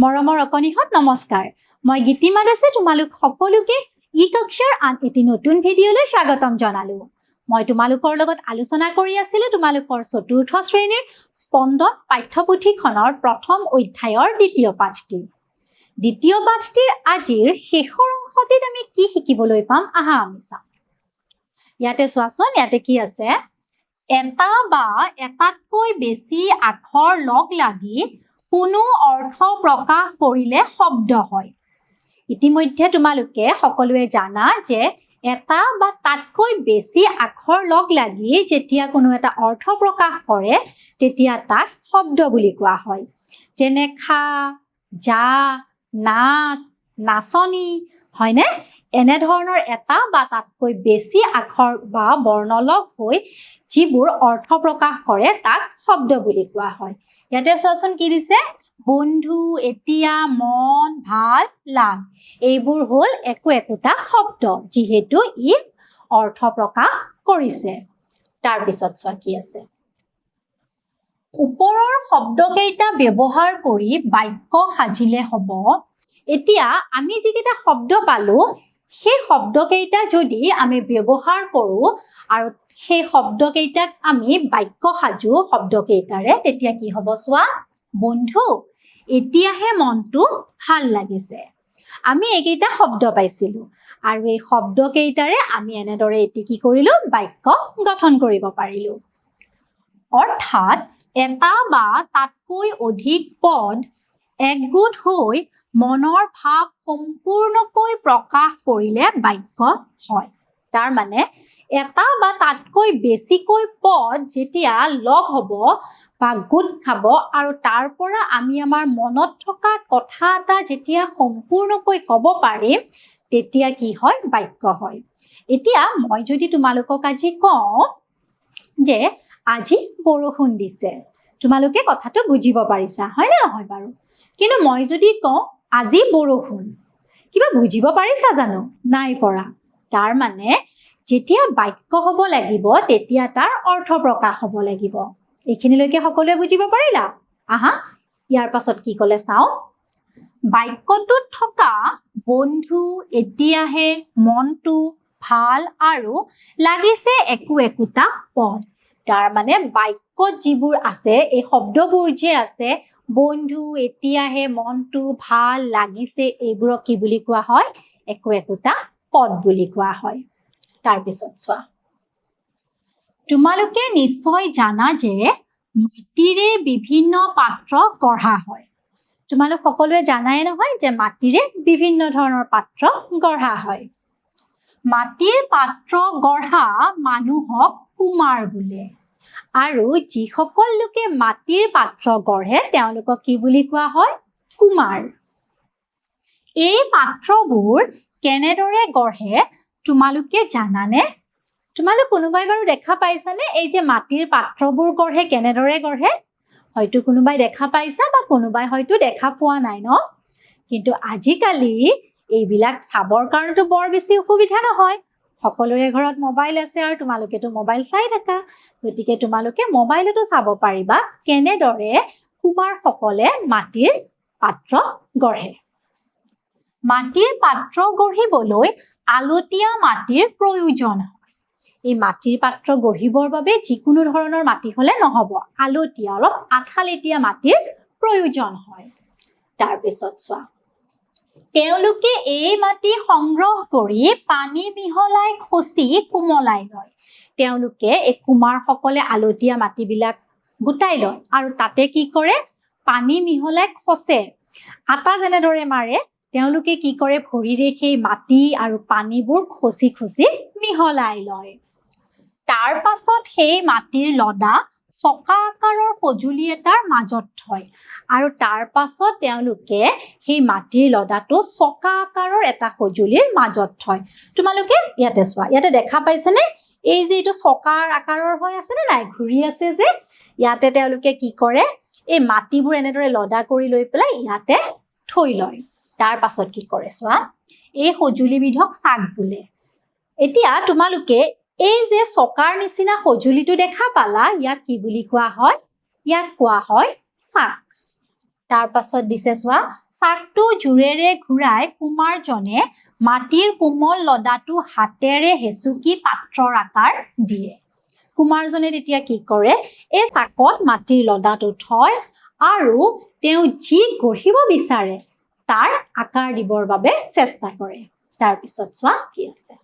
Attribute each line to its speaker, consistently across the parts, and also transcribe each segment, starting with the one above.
Speaker 1: মৰমৰ অকণিহঁত নমস্কাৰ। মই গীতিমা দাসে তোমালোক সকলোকে ই কক্ষাৰ আন এটি নতুন ভিডিঅ'লৈ স্বাগতম জনালো। মই তোমালোকৰ লগত আলোচনা কৰি আছিলোঁ তোমালোকৰ চতুৰ্থ শ্ৰেণীৰ স্পন্দন পাঠ্যপুথিখনৰ প্ৰথম অধ্যায়ৰ দ্বিতীয় পাঠটি। দ্বিতীয় পাঠটিৰ আজিৰ শেষৰ অংশটিত আমি কি শিকিবলৈ পাম আহা আমি চাম। ইয়াতে চোৱাচোন, ইয়াতে কি আছে? এটা বা এটাতকৈ বেছি আখৰ লগ লাগি কোনো অৰ্থ প্ৰকাশ কৰিলে শব্দ হয়। ইতিমধ্যে তোমালোকে সকলোৱে জানা যে এটা বা তাতকৈ বেছি আখৰ লগ লাগি যেতিয়া কোনো এটা অৰ্থ প্ৰকাশ কৰে তেতিয়া তাক শব্দ বুলি কোৱা হয়। যেনে খা, যা, নাচ, নাচনী, হয়নে? এনেধৰণৰ এটা বা তাতকৈ বেছি আখৰ বা বৰ্ণ লগ হৈ যিবোৰ অৰ্থ প্ৰকাশ কৰে তাক শব্দ বুলি কোৱা হয়। ইয়াতে চোৱাচোন কি দিছে? বন্ধু, এতিয়া, মন, ভাল, লাভ। এইবোৰ হ'ল একোটা শব্দ যিহেতু ই অৰ্থ প্ৰকাশ কৰিছে। তাৰপিছত চোৱা কি আছে? ওপৰৰ শব্দকেইটা ব্যৱহাৰ কৰি বাক্য সাজিলে হ'ব। এতিয়া আমি যিকেইটা শব্দ পালো সেই শব্দকেইটা যদি আমি ব্যৱহাৰ কৰোঁ আৰু সেই শব্দকেইটাক আমি বাক্য সাজো শব্দকেইটাৰে, তেতিয়া কি হ'ব চোৱা? বন্ধু, এতিয়াহে মনটো ভাল লাগিছে। আমি এইকেইটা শব্দ পাইছিলোঁ আৰু এই শব্দকেইটাৰে আমি এনেদৰে এটি কি কৰিলোঁ? বাক্য গঠন কৰিব পাৰিলোঁ। অৰ্থাৎ এটা বা তাতকৈ অধিক পদ একগোট হৈ মনৰ ভাৱ সম্পূৰ্ণকৈ প্ৰকাশ কৰিলে বাক্য হয়। তাৰ মানে এটা বা তাতকৈ বেছিকৈ পদ যেতিয়া লগ হ'ব বা গোট খাব আৰু তাৰ পৰা আমি আমাৰ মনত থকা কথা এটা যেতিয়া সম্পূৰ্ণকৈ ক'ব পাৰিম তেতিয়া কি হয়? বাক্য হয়। এতিয়া মই যদি তোমালোকক আজি কওঁ যে আজি বৰষুণ দিছে, তোমালোকে কথাটো বুজিব পাৰিছা, হয় নে নহয় বাৰু? কিন্তু মই যদি কওঁ আজি বৰষুণ, কিবা বুজিব পাৰিছা জানো? নাই পৰা। তাৰ মানে যেতিয়া বাক্য হ'ব লাগিব তেতিয়া তাৰ অৰ্থ প্ৰকাশ হ'ব লাগিব। এইখিনিলৈকে সকলোৱে বুজিব পাৰিলা? আহা, ইয়াৰ পাছত কি ক'লে চাওঁ। বাক্যটোত থকা বন্ধু, এতিয়াহে, মনটো, ভাল আৰু লাগিছে একোটা পদ। তাৰ মানে বাক্যত যিবোৰ আছে এই শব্দবোৰ যে আছে বন্ধু, এতিয়াহে, মনটো, ভাল, লাগিছে, এইবোৰক কি বুলি কোৱা হয়? একোটা পদ বুলি কোৱা হয়। তাৰপিছত চোৱা, তোমালোকে নিশ্চয় জানা যে মাটিৰে বিভিন্ন পাত্ৰ গঢ়া হয়। তোমালোক সকলোৱে জানাই নহয় যে মাটিৰে বিভিন্ন ধৰণৰ পাত্ৰ গঢ়া হয়। মাটিৰ পাত্ৰ গঢ়া মানুহক কুমাৰ বোলে আৰু যিসকল লোকে মাটিৰ পাত্ৰ গঢ়ে তেওঁলোকক কি বুলি কোৱা হয়? কুমাৰ। এই পাত্ৰবোৰ কেনেদৰে গঢ়ে তোমালোকে জানানে? তোমালোক কোনোবাই বাৰু দেখা পাইছানে এই যে মাটিৰ পাত্ৰবোৰ গঢ়ে কেনেদৰে গঢ়ে? হয়তো কোনোবাই দেখা পাইছা বা কোনোবাই হয়তো দেখা পোৱা নাই ন? কিন্তু আজিকালি এইবিলাক চাবৰ কাৰণেতো বৰ বেছি অসুবিধা নহয়। সকলোৰে ঘৰত মোবাইল আছে আৰু তোমালোকেতো মোবাইল চাই থাকা। গতিকে তোমালোকে মোবাইলতো চাব পাৰিবা কেনেদৰে কুমাৰসকলে মাটিৰ পাত্ৰ গঢ়ে। মাটিৰ পাত্ৰ গঢ়িবলৈ আলতীয়া মাটিৰ প্ৰয়োজন হয়। এই মাটিৰ পাত্ৰ গঢ়িবৰ বাবে যিকোনো ধৰণৰ মাটি হ'লে নহ'ব, আলতীয়া অলপ আঠালেতীয়া মাটিৰ প্ৰয়োজন হয়। তাৰপিছত চোৱা, তেওঁলোকে এই মাটি সংগ্ৰহ কৰি পানী মিহলাই খচি কোমলাই লয়। তেওঁলোকে এই কুমাৰসকলে আলতীয়া মাটিবিলাক গোটাই লয় আৰু তাতে কি কৰে? পানী মিহলাই খচে। আটা যেনেদৰে মাৰে তেওঁলোকে কি কৰে? ভৰিৰে সেই মাটি আৰু পানীবোৰ খচি খচি মিহলাই লয়। তাৰ পাছত সেই মাটিৰ লদা চকা আকাৰৰ সঁজুলি এটাৰ মাজত থয় আৰু তাৰ পাছত তেওঁলোকে সেই মাটিৰ লদাটো চকা আকাৰৰ এটা সঁজুলিৰ মাজত থয়। তোমালোকে ইয়াতে চোৱা, ইয়াতে দেখা পাইছেনে? এই যে এইটো চকাৰ আকাৰৰ হৈ আছে নে নাই? ঘূৰি আছে যে। ইয়াতে তেওঁলোকে কি কৰে? এই মাটিবোৰ এনেদৰে লদা কৰি লৈ পেলাই ইয়াতে থৈ লয়। তাৰ পাছত কি কৰে চোৱা, এই সঁজুলিবিধক চাক বোলে। এতিয়া তোমালোকে এই যে চকাৰ নিচিনা সঁজুলিটো দেখা পালা, ইয়াক কি বুলি কোৱা হয়? ইয়াক কোৱা হয় চাক। তাৰ পাছত দিছে চোৱা, চাকটো জোৰেৰে ঘূৰাই কুমাৰজনে মাটিৰ কোমল লদাটো হাতেৰে হেচুকি পাত্ৰৰ আকাৰ দিয়ে। কুমাৰজনে তেতিয়া কি কৰে, এই চাকত মাটিৰ লদাটো থয় আৰু তেওঁ যি গঢ়িব বিচাৰে তাৰ আকাৰ দিবৰ বাবে চেষ্টা কৰে। তাৰ পিছত চোৱা কি আছে,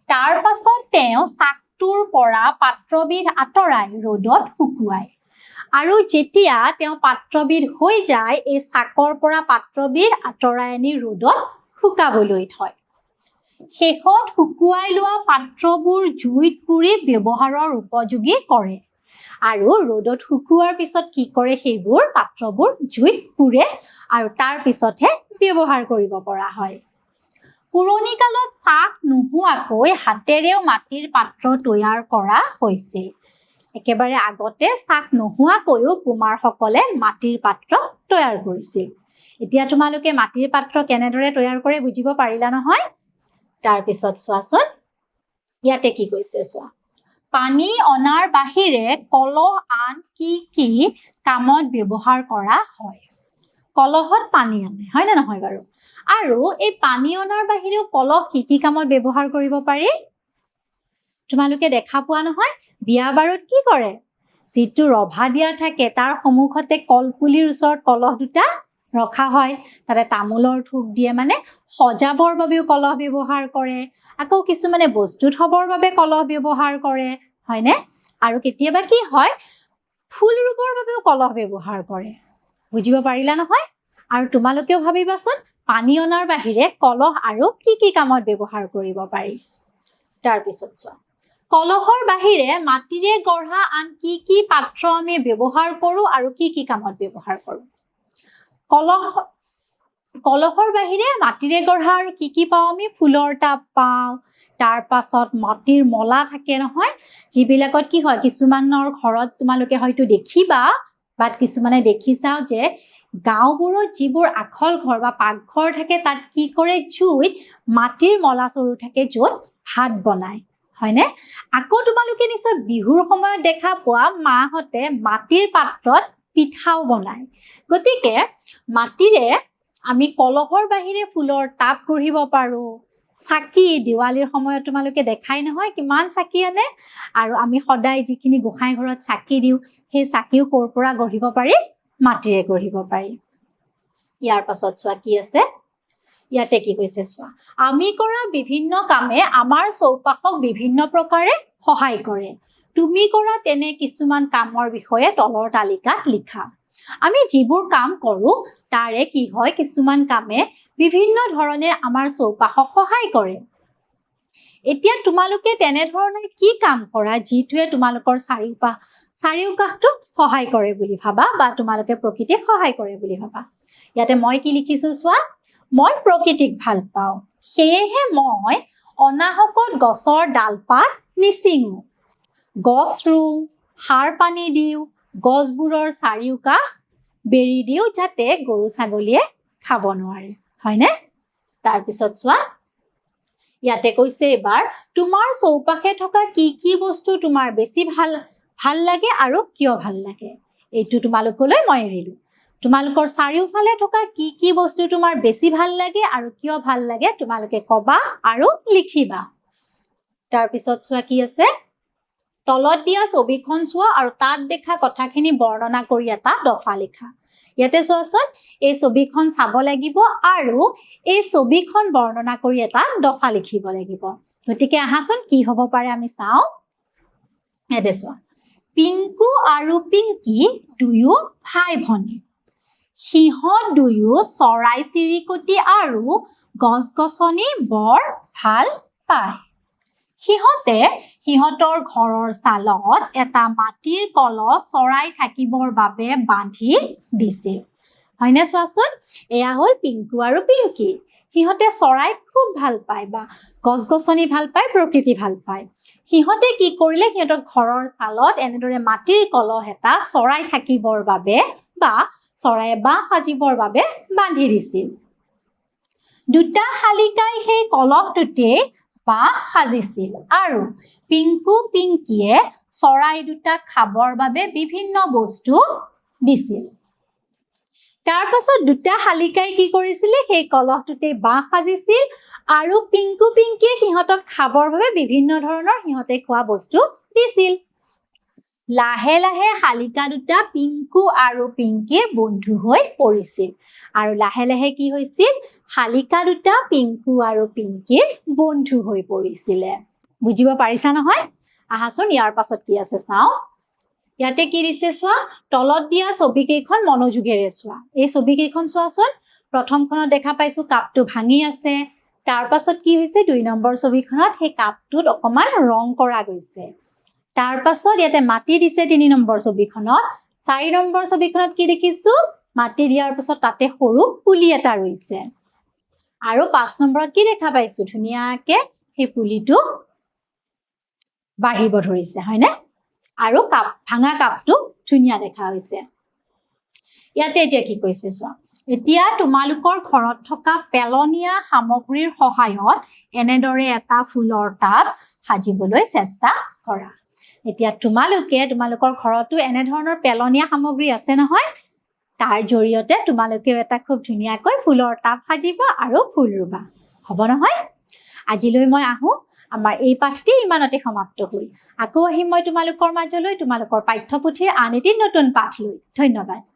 Speaker 1: তাৰ পাছত তেওঁ চাকটোৰ পৰা পাত্ৰবিধ আঁতৰাই ৰ'দত শুকুৱায় আৰু যেতিয়া তেওঁ পাত্ৰবিধ হৈ যায়, এই চাকৰ পৰা পাত্ৰবিধ আঁতৰাই আনি ৰ'দত শুকাবলৈ থয়। শেষত শুকুৱাই লোৱা পাত্ৰবোৰ জুইত পুৰি ব্যৱহাৰৰ উপযোগী কৰে আৰু ৰ'দত শুকুৱাৰ পিছত কি কৰে, সেইবোৰ পাত্ৰবোৰ জুইত পুৰে আৰু তাৰ পিছতহে ব্যৱহাৰ কৰিব পৰা হয়। পুৰণি কালত চাক নোহোৱাকৈ হাতেৰেও মাটিৰ পাত্ৰ তৈয়াৰ কৰা হৈছিল। একেবাৰে আগতে চাক নোহোৱাকৈও কুমাৰসকলে মাটিৰ পাত্ৰ তৈয়াৰ কৰিছিল। এতিয়া তোমালোকে মাটিৰ পাত্ৰ কেনেদৰে তৈয়াৰ কৰে বুজিব পাৰিলা নহয়? তাৰ পিছত চোৱাচোন, ইয়াতে কি কৈছে চোৱা, পানী অনাৰ বাহিৰে কলহ আন কি কি কামত ব্যৱহাৰ কৰা হয়? কলহত পানী আনে, হয় নে নহয় বাৰু? আৰু এই পানী অনাৰ বাহিৰেও কলহ কি কি কামত ব্যৱহাৰ কৰিব পাৰি? তোমালোকে দেখা পোৱা নহয়, বিয়া বাৰুত কি কৰে, যিটো ৰভা দিয়া থাকে তাৰ সন্মুখতে কলপুলিৰ ওচৰত কলহ দুটা ৰখা হয়, তাতে তামোলৰ থোক দিয়ে, মানে সজাবৰ বাবেও কলহ ব্যৱহাৰ কৰে। আকৌ কিছুমানে বস্তু থবৰ বাবে কলহ ব্যৱহাৰ কৰে, হয়নে? আৰু কেতিয়াবা কি হয়, ফুল ৰুবৰ বাবেও কলহ ব্যৱহাৰ কৰে। বুজিব পাৰিলা নহয়? আৰু তোমালোকেও ভাবিবাচোন, পানী অনাৰ বাহিৰে কলহ আৰু কি কি কামত ব্যৱহাৰ কৰিব পাৰি? তাৰ পিছত চোৱা, কলহৰ বাহিৰে মাটিৰে গঢ়া আন কি কি পাত্ৰ আমি ব্যৱহাৰ কৰো আৰু কি কি কামত ব্যৱহাৰ কৰো? কলহৰ বাহিৰে মাটিৰে গঢ়া আৰু কি কি পাওঁ আমি? ফুলৰ টাব পাওঁ, তাৰ পাছত মাটিৰ মলা থাকে নহয়, যিবিলাকত কি হয়, কিছুমানৰ ঘৰত তোমালোকে হয়তো দেখিবা বা কিছুমানে দেখিছাও যে গাঁওবোৰত যিবোৰ আখল ঘৰ বা পাকঘৰ থাকে, তাত কি কৰে, জুইত মাটিৰ মলা চৰু থাকে য'ত ভাত বনায়, হয়নে? আকৌ তোমালোকে নিশ্চয় বিহুৰ সময়ত দেখা পোৱা মাহঁতে মাটিৰ পাত্ৰত পিঠাও বনায়। গতিকে মাটিৰে আমি কলহৰ বাহিৰে ফুলৰ টাব গঢ়িব পাৰো, চাকি দিৱালীৰ সময়ত তোমালোকে দেখাই নহয় কিমান চাকি আনে, আৰু আমি সদায় যিখিনি গোসাঁই ঘৰত চাকি দিওঁ, সেই চাকিও ক'ৰ পৰা গঢ়িব পাৰি? মাটিৰে গঢ়িব পাৰি। ইয়াৰ পাছত চোৱা কি আছে, ইয়াতে কি কৈছে চোৱা, আমি কৰা বিভিন্ন কামে আমাৰ চৌপাশক বিভিন্ন প্ৰকাৰে সহায় কৰে। তুমি কৰা তেনে কিছুমান কামৰ বিষয়ে তলৰ তালিকাত লিখা। আমি যিবোৰ কাম কৰো তাৰে কি হয়, কিছুমান কামে বিভিন্ন ধৰণে আমাৰ চৌপাশক সহায় কৰে। এতিয়া তোমালোকে তেনেধৰণৰ কি কাম কৰা যিটোৱে তোমালোকৰ চাৰিওকাষটো সহায় কৰে বুলি ভাবা বা তোমালোকে প্ৰকৃতিক সহায় কৰে বুলি ভাবা? ইয়াতে মই কি লিখিছো চোৱা, মই প্ৰকৃতিক ভাল পাওঁ, সেয়েহে মই অনাহকত গছৰ ডালপাত নিচিঙো, গছ ৰুওঁ, সাৰ পানী দিওঁ, গছবোৰৰ চাৰিওকাষ বেৰি দিওঁ যাতে গৰু ছাগলীয়ে খাব নোৱাৰে, হয়নে? তাৰপিছত চোৱা, ইয়াতে কৈছে এবাৰ, তোমাৰ চৌপাশে থকা কি কি বস্তু তোমাৰ বেছি ভাল লাগে আৰু কিয় ভাল লাগে? এইটো তোমালোকলৈ মই এৰিলো। তোমালোকৰ চাৰিওফালে থকা কি কি বস্তু তোমাৰ বেছি ভাল লাগে আৰু কিয় ভাল লাগে তোমালোকে কবা আৰু লিখিবা। তাৰপিছত চোৱা কি আছে, তলত দিয়া ছবিখন চোৱা আৰু তাত দেখা কথাখিনি বৰ্ণনা কৰি এটা দফা লিখা। ইয়াতে চোৱাচোন, এই ছবিখন চাব লাগিব আৰু এই ছবিখন বৰ্ণনা কৰি এটা দফা লিখিব লাগিব। গতিকে আহাচোন কি হ'ব পাৰে আমি চাওঁ। ইয়াতে চোৱা, পিংকু আৰু পিংকি দুয়ো ভাই ভনী। সিহঁত দুয়ো চৰাই চিৰিকটি আৰু গছ গছনি বৰ ভাল পায়। সিহঁতে সিহঁতৰ ঘৰৰ চালত এটা মাটিৰ কলহ চৰাই থাকিবৰ বাবে বান্ধি দিছিল, হয়নে? চোৱাচোন, এয়া হ'ল পিংকু আৰু পিংকি। সিহঁতে চৰাই খুব ভাল পায় বা গছ গছনি ভাল পায়, প্ৰকৃতি ভাল পায়। সিহঁতে কি কৰিলে, সিহঁতৰ ঘৰৰ চালত এনেদৰে মাটিৰ কলহ এটা চৰাই থাকিবৰ বাবে বা চৰাইয়ে বাঁহ সাজিবৰ বাবে বান্ধি দিছিল। দুটা শালিকাই সেই কলহটোতে বাঁহ সাজিছিল আৰু পিংকু পিংকিয়ে চৰাই দুটাক খাবৰ বাবে বিভিন্ন বস্তু দিছিল। তাৰ পাছত দুটা শালিকাই কি কৰিছিলে সেই কলহটোতে বাঁহ সাজিছিল আৰু পিংকু পিংকিয়ে সিহঁতক খাবৰ বাবে বিভিন্ন ধৰণৰ সিহঁতে খোৱা বস্তু দিছিল লাহে লাহে শালিকা দুটা পিংকু আৰু পিংকিৰ বন্ধু হৈ পৰিছিল আৰু লাহে লাহে কি হৈছিল শালিকা দুটা পিংকু আৰু পিংকিৰ বন্ধু হৈ পৰিছিলে বুজিব পাৰিছা নহয় আহাচোন ইয়াৰ পাছত কি আছে চাওঁ ইয়াতে কি দিছে চোৱা তলত দিয়া ছবি কেইখন মনোযোগেৰে চোৱা এই ছবি কেইখন চোৱাচোন প্ৰথমখনত দেখা পাইছো কাপটো ভাঙি আছে তাৰ পাছত কি হৈছে 2 নম্বৰ ছবিখনত সেই কাপটোত অকমান ৰং কৰা গৈছে তাৰ পাছত ইয়াতে মাটি দিছে 3 নম্বৰ ছবিখনত 4 নম্বৰ ছবিখনত কি দেখিছো মাটি দিয়াৰ পাছত তাতে সৰু পুলি এটা ৰৈছে আৰু 5 নম্বৰত কি দেখা পাইছো ধুনিয়াকে সেই পুলিটো বাঢ়িব ধৰিছে হয়নে আৰু কাপ ভাঙা কাপটো ধুনিয়া দেখা হৈছে ইয়াতে এতিয়া কি কৈছে চোৱা এতিয়া তোমালোকৰ ঘৰত থকা পেলনীয়া সামগ্ৰীৰ সহায়ত এনেদৰে এটা ফুলৰ টাব সাজিবলৈ চেষ্টা কৰা এতিয়া তোমালোকৰ ঘৰতো এনে ধৰণৰ পেলনীয়া সামগ্ৰী আছে নহয় তাৰ জৰিয়তে তোমালোকে এটা খুব ধুনিয়াকৈ ফুলৰ টাব সাজিবা আৰু ফুল ৰুবা হ'ব নহয় আজিলৈ মই আহো আমাৰ এই পাঠটি ইমানতে সমাপ্ত হ'ল আকৌ আহিম মই তোমালোকৰ মাজলৈ তোমালোকৰ পাঠ্যপুথিৰ আন এটি নতুন পাঠ লৈ ধন্যবাদ